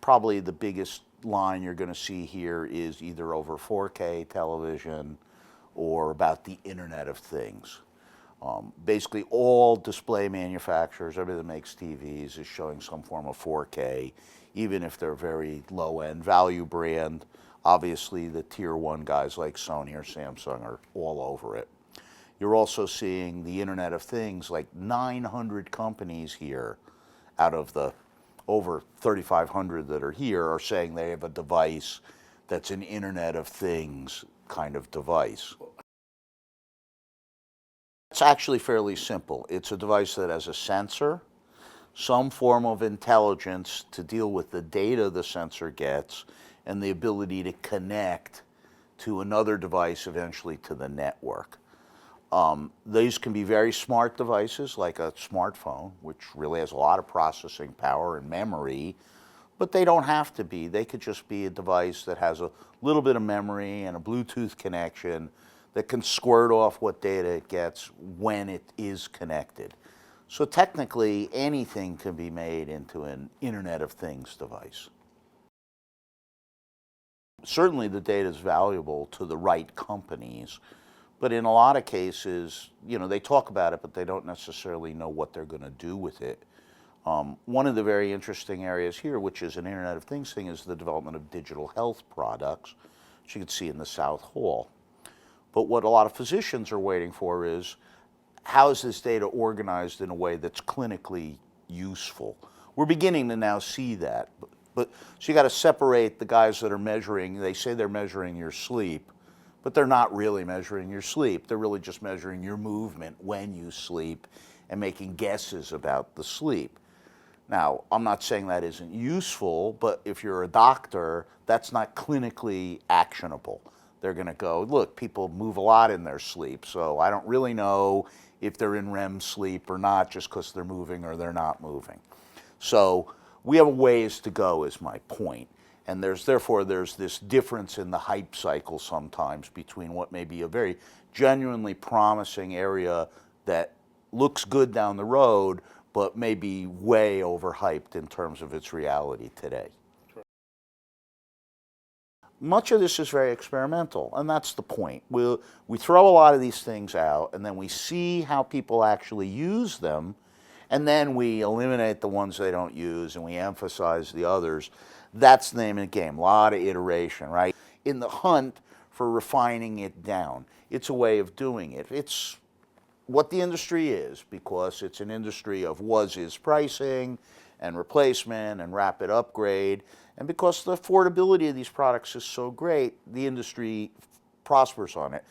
probably the biggest line you're going to see here is either over 4K television or about the Internet of Things. Basically, all display manufacturers, everybody that makes TVs, is showing some form of 4K, even if they're very low-end value brand. Obviously, the tier one guys like Sony or Samsung are all over it. You're also seeing the Internet of Things, like 900 companies here out of the over 3,500 that are here are saying they have a device that's an Internet of Things kind of device. It's actually fairly simple. It's a device that has a sensor, some form of intelligence to deal with the data the sensor gets, and the ability to connect to another device, eventually to the network. These can be very smart devices like a smartphone, which really has a lot of processing power and memory, but they don't have to be. They could just be a device that has a little bit of memory and a Bluetooth connection that can squirt off what data it gets when it is connected. So technically, anything can be made into an Internet of Things device. Certainly the data is valuable to the right companies, but in a lot of cases, they talk about it, but they don't necessarily know what they're going to do with it. One of the very interesting areas here, which is an Internet of Things thing, is the development of digital health products, which you can see in the South Hall. But what a lot of physicians are waiting for is, how is this data organized in a way that's clinically useful? We're beginning to now see that. So you got to separate the guys that are measuring. They say they're measuring your sleep, but they're not really measuring your sleep. They're really just measuring your movement when you sleep and making guesses about the sleep. Now, I'm not saying that isn't useful, but if you're a doctor, that's not clinically actionable. They're going to go, look, people move a lot in their sleep, so I don't really know if they're in REM sleep or not just because they're moving or they're not moving. So we have a ways to go, is my point. And therefore there's this difference in the hype cycle sometimes between what may be a very genuinely promising area that looks good down the road, but may be way overhyped in terms of its reality today. Much of this is very experimental, and that's the point. We throw a lot of these things out, and then we see how people actually use them, and then we eliminate the ones they don't use, and we emphasize the others. That's the name of the game, a lot of iteration, right? In the hunt for refining it down. It's a way of doing it. It's what the industry is, because it's an industry of was-is pricing and replacement and rapid upgrade. And because the affordability of these products is so great, the industry prospers on it.